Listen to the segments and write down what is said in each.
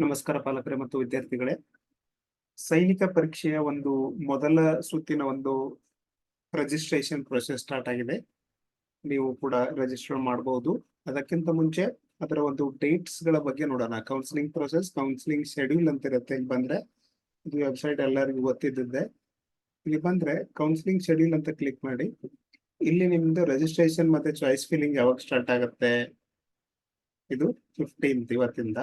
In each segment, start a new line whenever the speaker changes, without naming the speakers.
ನಮಸ್ಕಾರ ಪಾಲಕರೇ ಮತ್ತು ವಿದ್ಯಾರ್ಥಿಗಳೇ. ಸೈನಿಕ ಪರೀಕ್ಷೆಯ ಒಂದು ಮೊದಲ ಸುತ್ತಿನ ಒಂದು ರಿಜಿಸ್ಟ್ರೇಷನ್ ಪ್ರೊಸೆಸ್ ಸ್ಟಾರ್ಟ್ ಆಗಿದೆ. ನೀವು ಕೂಡ ರಿಜಿಸ್ಟರ್ ಮಾಡಬಹುದು. ಅದಕ್ಕಿಂತ ಮುಂಚೆ ಅದರ ಒಂದು ಡೇಟ್ಸ್ ಗಳ ಬಗ್ಗೆ ನೋಡೋಣ. ಕೌನ್ಸಿಲಿಂಗ್ ಪ್ರೊಸೆಸ್, ಕೌನ್ಸಿಲಿಂಗ್ ಶೆಡ್ಯೂಲ್ ಅಂತ ಇರುತ್ತೆ. ಇಲ್ಲಿ ಬಂದ್ರೆ ಇದು ವೆಬ್ಸೈಟ್ ಎಲ್ಲರಿಗೂ ಗೊತ್ತಿದ್ದಿದೆ. ಇಲ್ಲಿ ಬಂದ್ರೆ ಕೌನ್ಸಿಲಿಂಗ್ ಶೆಡ್ಯೂಲ್ ಅಂತ ಕ್ಲಿಕ್ ಮಾಡಿ. ಇಲ್ಲಿ ನಿಮ್ದು ರಿಜಿಸ್ಟ್ರೇಷನ್ ಮತ್ತೆ ಚಾಯ್ಸ್ ಫಿಲ್ಲಿಂಗ್ ಯಾವಾಗ ಸ್ಟಾರ್ಟ್ ಆಗುತ್ತೆ? ಇದು 15th ಇವತ್ತಿಂದ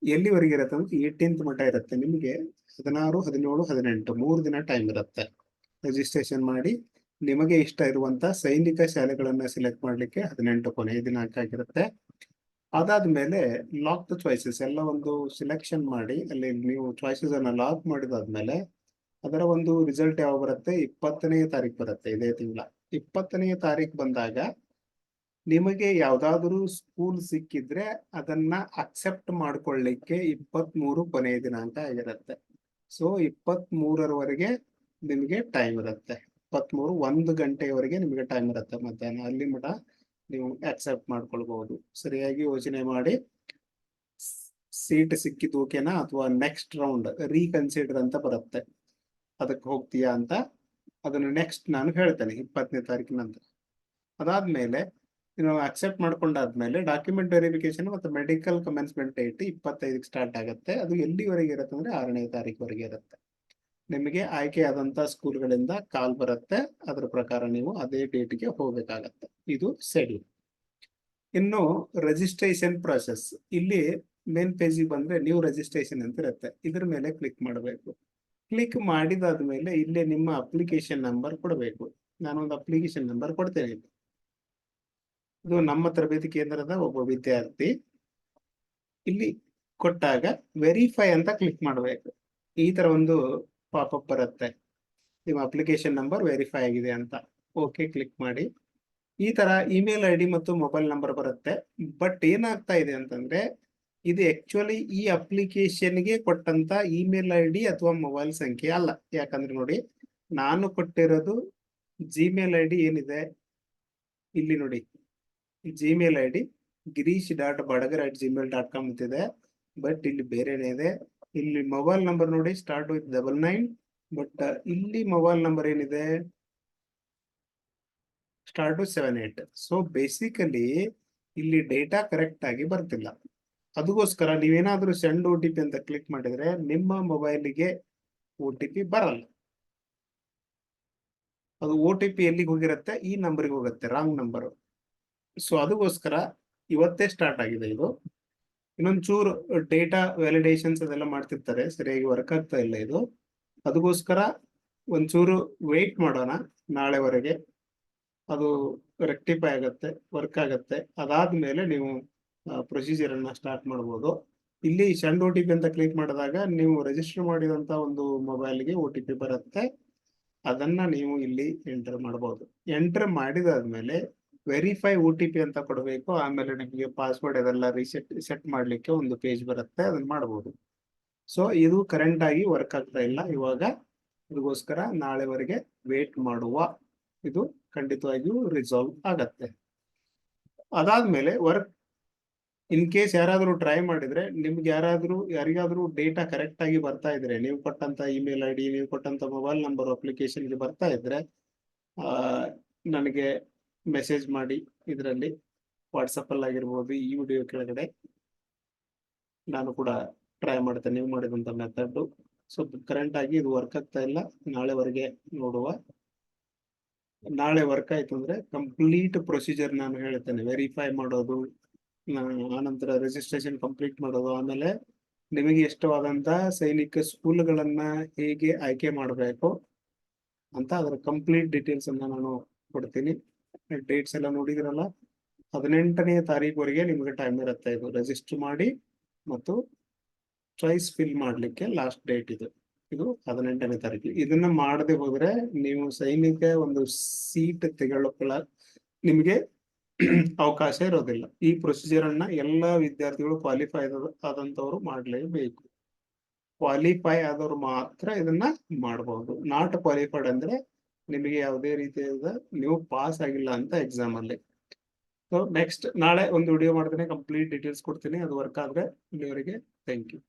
ಎಲ್ಲಿವರೆಗೆ ಇರುತ್ತೆ ಅಂದ್ರೆ 18th ಮಟ್ಟ ಇರುತ್ತೆ. ನಿಮಗೆ 16, 17, 18 3 ದಿನ ಟೈಮ್ ಇರುತ್ತೆ ರಿಜಿಸ್ಟ್ರೇಷನ್ ಮಾಡಿ. ನಿಮಗೆ ಇಷ್ಟ ಇರುವಂತ ಸೈನಿಕ ಶಾಲೆಗಳನ್ನ ಸೆಲೆಕ್ಟ್ ಮಾಡ್ಲಿಕ್ಕೆ 18 ಕೊನೆಯ ದಿನಾಂಕ ಆಗಿರುತ್ತೆ. ಅದಾದ್ಮೇಲೆ ಲಾಕ್ ದ ಚಾಯ್ಸಸ್ ಎಲ್ಲ ಒಂದು ಸಿಲೆಕ್ಷನ್ ಮಾಡಿ ಅಲ್ಲಿ ನೀವು ಚಾಯ್ಸಸ್ ಅನ್ನ ಲಾಕ್ ಮಾಡಿದಾದ್ಮೇಲೆ ಅದರ ಒಂದು ರಿಸಲ್ಟ್ ಯಾವಾಗ ಬರುತ್ತೆ? 20ನೇ ತಾರೀಕು ಬರುತ್ತೆ ಇದೇ ತಿಂಗಳ. 20ನೇ ತಾರೀಕು ಬಂದಾಗ ನಿಮಗೆ ಯಾವ್ದಾದ್ರು ಸ್ಕೂಲ್ ಸಿಕ್ಕಿದ್ರೆ ಅದನ್ನ ಅಕ್ಸೆಪ್ಟ್ ಮಾಡ್ಕೊಳ್ಳಿಕ್ಕೆ 23 ಕೊನೆಯ ದಿನಾಂಕ ಆಗಿರುತ್ತೆ. ಸೊ 23ರವರೆಗೆ ನಿಮಗೆ ಟೈಮ್ ಇರುತ್ತೆ. 23 1 ಗಂಟೆಯವರೆಗೆ ನಿಮಗೆ ಟೈಮ್ ಇರುತ್ತೆ ಮಧ್ಯಾಹ್ನ. ಅಲ್ಲಿ ಮಟ ನೀವು ಅಕ್ಸೆಪ್ಟ್ ಮಾಡ್ಕೊಳ್ಬಹುದು. ಸರಿಯಾಗಿ ಯೋಚನೆ ಮಾಡಿ ಸೀಟ್ ಸಿಕ್ಕಿದ್ದು ಓಕೆನಾ ಅಥವಾ ನೆಕ್ಸ್ಟ್ ರೌಂಡ್ ರೀಕನ್ಸಿಡರ್ ಅಂತ ಬರುತ್ತೆ, ಅದಕ್ಕೆ ಹೋಗ್ತೀಯಾ ಅಂತ. ಅದನ್ನು ನೆಕ್ಸ್ಟ್ ನಾನು ಹೇಳ್ತೇನೆ 20ನೇ ತಾರೀಕಿನ ನಂತರ. ಅದಾದ್ಮೇಲೆ ನೀವು ಅಕ್ಸೆಪ್ಟ್ ಮಾಡ್ಕೊಂಡಾದ್ಮೇಲೆ ಡಾಕ್ಯುಮೆಂಟ್ ವೆರಿಫಿಕೇಶನ್ ಮತ್ತು ಮೆಡಿಕಲ್ ಕಮೆನ್ಸ್ಮೆಂಟ್ ಡೇಟ್ 25ಕ್ಕೆ ಸ್ಟಾರ್ಟ್ ಆಗುತ್ತೆ. ಅದು ಎಲ್ಲಿವರೆಗೆ ಇರುತ್ತೆ ಅಂದ್ರೆ 6ನೇ ತಾರೀಕುವರೆಗೆ ಇರುತ್ತೆ. ನಿಮಗೆ ಆಯ್ಕೆಯಾದಂತ ಸ್ಕೂಲ್ಗಳಿಂದ ಕಾಲ್ ಬರುತ್ತೆ. ಅದರ ಪ್ರಕಾರ ನೀವು ಅದೇ ಡೇಟ್ಗೆ ಹೋಗ್ಬೇಕಾಗತ್ತೆ. ಇದು ಶೆಡ್ಯೂಲ್. ಇನ್ನು ರಿಜಿಸ್ಟ್ರೇಷನ್ ಪ್ರೊಸೆಸ್, ಇಲ್ಲಿ ಮೇನ್ ಪೇಜಿಗೆ ಬಂದ್ರೆ ನ್ಯೂ ರಿಜಿಸ್ಟ್ರೇಷನ್ ಅಂತ ಇರುತ್ತೆ. ಇದ್ರ ಮೇಲೆ ಕ್ಲಿಕ್ ಮಾಡಬೇಕು. ಕ್ಲಿಕ್ ಮಾಡಿದಾದ್ಮೇಲೆ ಇಲ್ಲಿ ನಿಮ್ಮ ಅಪ್ಲಿಕೇಶನ್ ನಂಬರ್ ಕೊಡಬೇಕು. ನಾನೊಂದು ಅಪ್ಲಿಕೇಶನ್ ನಂಬರ್ ಕೊಡ್ತೇನೆ. ಇದು ನಮ್ಮ ತರಬೇತಿ ಕೇಂದ್ರದ ಒಬ್ಬ ವಿದ್ಯಾರ್ಥಿ. ಇಲ್ಲಿ ಕೊಟ್ಟಾಗ ವೆರಿಫೈ ಅಂತ ಕ್ಲಿಕ್ ಮಾಡಬೇಕು. ಈ ತರ ಒಂದು ಪಾಪಪ್ ಬರುತ್ತೆ, ನಿಮ್ಮ ಅಪ್ಲಿಕೇಶನ್ ನಂಬರ್ ವೆರಿಫೈ ಆಗಿದೆ ಅಂತ. ಓಕೆ ಕ್ಲಿಕ್ ಮಾಡಿ. ಈ ತರ ಇಮೇಲ್ ಐಡಿ ಮತ್ತು ಮೊಬೈಲ್ ನಂಬರ್ ಬರುತ್ತೆ. ಬಟ್ ಏನಾಗ್ತಾ ಇದೆ ಅಂತಂದ್ರೆ ಇದು ಆಕ್ಚುಲಿ ಈ ಅಪ್ಲಿಕೇಶನ್ಗೆ ಕೊಟ್ಟಂತ ಇಮೇಲ್ ಐಡಿ ಅಥವಾ ಮೊಬೈಲ್ ಸಂಖ್ಯೆ ಅಲ್ಲ. ಯಾಕಂದ್ರೆ ನೋಡಿ, ನಾನು ಕೊಟ್ಟಿರೋದು ಜಿಮೇಲ್ ಐಡಿ ಏನಿದೆ ಇಲ್ಲಿ ನೋಡಿ, ಜಿಮೇಲ್ ಐಡಿ girish.badagar@gmail.com ಅಂತಿದೆ. ಬಟ್ ಇಲ್ಲಿ ಬೇರೆನೇ ಇದೆ. ಇಲ್ಲಿ ಮೊಬೈಲ್ ನಂಬರ್ ನೋಡಿ, ಸ್ಟಾರ್ಟ್ ವಿತ್ 99. ಬಟ್ ಇಲ್ಲಿ ಮೊಬೈಲ್ ನಂಬರ್ ಏನಿದೆ, ಸ್ಟಾರ್ಟ್ ವಿತ್ 78. ಸೊ ಬೇಸಿಕಲಿ ಇಲ್ಲಿ ಡೇಟಾ ಕರೆಕ್ಟ್ ಆಗಿ ಬರ್ತಿಲ್ಲ. ಅದಕ್ಕೋಸ್ಕರ ನೀವೇನಾದ್ರೂ ಸೆಂಡ್ OTP ಅಂತ ಕ್ಲಿಕ್ ಮಾಡಿದ್ರೆ ನಿಮ್ಮ ಮೊಬೈಲಿಗೆ OTP ಬರಲ್ಲ. ಅದು OTP ಎಲ್ಲಿಗೆ ಹೋಗಿರುತ್ತೆ? ಈ ನಂಬರ್ಗೆ ಹೋಗುತ್ತೆ, ರಾಂಗ್ ನಂಬರ್. ಸೊ ಅದಕ್ಕೋಸ್ಕರ ಇವತ್ತೇ ಸ್ಟಾರ್ಟ್ ಆಗಿದೆ ಇದು. ಇನ್ನೊಂದು ಚೂರು ಡೇಟಾ ವ್ಯಾಲಿಡೇಷನ್ಸ್ ಅದೆಲ್ಲ ಮಾಡ್ತಿರ್ತಾರೆ, ಸರಿಯಾಗಿ ವರ್ಕ್ ಆಗ್ತಾ ಇಲ್ಲ ಇದು. ಅದಕ್ಕೋಸ್ಕರ ಒಂಚೂರು ವೇಟ್ ಮಾಡೋಣ, ನಾಳೆವರೆಗೆ ಅದು ರೆಕ್ಟಿಫೈ ಆಗತ್ತೆ, ವರ್ಕ್ ಆಗತ್ತೆ. ಅದಾದ್ಮೇಲೆ ನೀವು ಪ್ರೊಸೀಜರ್ ಅನ್ನ ಸ್ಟಾರ್ಟ್ ಮಾಡ್ಬೋದು. ಇಲ್ಲಿ ಸೆಂಡ್ OTP ಅಂತ ಕ್ಲಿಕ್ ಮಾಡಿದಾಗ ನೀವು ರಿಜಿಸ್ಟರ್ ಮಾಡಿದಂತ ಒಂದು ಮೊಬೈಲ್ಗೆ OTP ಬರುತ್ತೆ. ಅದನ್ನ ನೀವು ಇಲ್ಲಿ ಎಂಟರ್ ಮಾಡಬಹುದು. ಎಂಟರ್ ಮಾಡಿದಾದ್ಮೇಲೆ ವೆರಿಫೈ OTP ಅಂತ ಕೊಡಬೇಕು. ಆಮೇಲೆ ನಿಮಗೆ ಪಾಸ್ವರ್ಡ್ ಅದೆಲ್ಲ ಸೆಟ್ ಮಾಡ್ಲಿಕ್ಕೆ ಒಂದು ಪೇಜ್ ಬರುತ್ತೆ, ಅದನ್ನ ಮಾಡಬಹುದು. ಸೊ ಇದು ಕರೆಂಟ್ ಆಗಿ ವರ್ಕ್ ಆಗ್ತಾ ಇಲ್ಲ ಇವಾಗ. ಅದಕ್ಕೋಸ್ಕರ ನಾಳೆವರೆಗೆ ವೇಟ್ ಮಾಡುವ. ಇದು ಖಂಡಿತವಾಗಿಯೂ ರಿಸಾಲ್ವ್ ಆಗತ್ತೆ. ಅದಾದ್ಮೇಲೆ ವರ್ಕ್ ಇನ್ ಕೇಸ್ ಯಾರಾದ್ರೂ ಟ್ರೈ ಮಾಡಿದ್ರೆ, ನಿಮ್ಗೆ ಯಾರಿಗಾದ್ರೂ ಡೇಟಾ ಕರೆಕ್ಟ್ ಆಗಿ ಬರ್ತಾ ಇದ್ರೆ, ನೀವು ಕೊಟ್ಟಂತ ಇಮೇಲ್ ಐಡಿ, ನೀವು ಕೊಟ್ಟಂತ ಮೊಬೈಲ್ ನಂಬರ್ ಅಪ್ಲಿಕೇಶನ್ಗೆ ಬರ್ತಾ ಇದ್ರೆ ನನಗೆ ಮೆಸೇಜ್ ಮಾಡಿ. ಇದರಲ್ಲಿ ವಾಟ್ಸಪ್ ಅಲ್ಲಿ ಆಗಿರ್ಬೋದು, ಈ ವಿಡಿಯೋ ಕೆಳಗಡೆ ನಾನು ಕೂಡ ಟ್ರೈ ಮಾಡ್ತೇನೆ ನೀವು ಮಾಡಿದಂತ ಮೆಥಡ್. ಸೊ ಕರೆಂಟ್ ಆಗಿ ಇದು ವರ್ಕ್ ಆಗ್ತಾ ಇಲ್ಲ, ನಾಳೆವರೆಗೆ ನೋಡುವ. ನಾಳೆ ವರ್ಕ್ ಆಯ್ತು ಅಂದ್ರೆ ಕಂಪ್ಲೀಟ್ ಪ್ರೊಸೀಜರ್ ನಾನು ಹೇಳ್ತೇನೆ. ವೆರಿಫೈ ಮಾಡೋದು, ಆನಂತರ ರಿಜಿಸ್ಟ್ರೇಷನ್ ಕಂಪ್ಲೀಟ್ ಮಾಡೋದು, ಆಮೇಲೆ ನಿಮಗೆ ಇಷ್ಟವಾದಂತ ಸೈನಿಕ ಸ್ಕೂಲ್ಗಳನ್ನ ಹೇಗೆ ಆಯ್ಕೆ ಮಾಡಬೇಕು ಅಂತ ಅದರ ಕಂಪ್ಲೀಟ್ ಡೀಟೇಲ್ಸ್ ಅನ್ನ ನಾನು ಕೊಡ್ತೀನಿ. ಡೇಟ್ಸ್ ಎಲ್ಲ ನೋಡಿದ್ರಲ್ಲ, 18ನೇ ತಾರೀಕುವರೆಗೆ ನಿಮಗೆ ಟೈಮ್ ಇರುತ್ತೆ ಇದು ರಿಜಿಸ್ಟರ್ ಮಾಡಿ ಮತ್ತು ಚಾಯ್ಸ್ ಫಿಲ್ ಮಾಡ್ಲಿಕ್ಕೆ. ಲಾಸ್ಟ್ ಡೇಟ್ ಇದು 18ನೇ ತಾರೀಕು. ಇದನ್ನ ಮಾಡದೆ ಹೋದ್ರೆ ನೀವು ಸೈನಿಕ ಒಂದು ಸೀಟ್ ತೆಗೆದುಕೊಳ್ಳ ನಿಮಗೆ ಅವಕಾಶ ಇರೋದಿಲ್ಲ. ಈ ಪ್ರೊಸೀಜರ್ ಅನ್ನ ಎಲ್ಲ ವಿದ್ಯಾರ್ಥಿಗಳು ಕ್ವಾಲಿಫೈ ಆದಂತವ್ರು ಮಾಡಲೇಬೇಕು. ಕ್ವಾಲಿಫೈ ಆದವ್ರು ಮಾತ್ರ ಇದನ್ನ ಮಾಡಬಹುದು. ನಾಟ್ ಕ್ವಾಲಿಫೈಡ್ ಅಂದ್ರೆ ನಿಮಗೆ ಯಾವುದೇ ರೀತಿಯಾದ ನೀವು ಪಾಸ್ ಆಗಿಲ್ಲ ಅಂತ ಎಕ್ಸಾಮ್ ಅಲ್ಲಿ. ಸೊ ನೆಕ್ಸ್ಟ್ ನಾಳೆ ಒಂದು ವಿಡಿಯೋ ಮಾಡ್ತೀನಿ, ಕಂಪ್ಲೀಟ್ ಡೀಟೇಲ್ಸ್ ಕೊಡ್ತೀನಿ. ಅದು ವರ್ಕ್ ಆದ್ರೆ ಇಲ್ಲಿವರೆಗೆ ಥ್ಯಾಂಕ್ ಯು.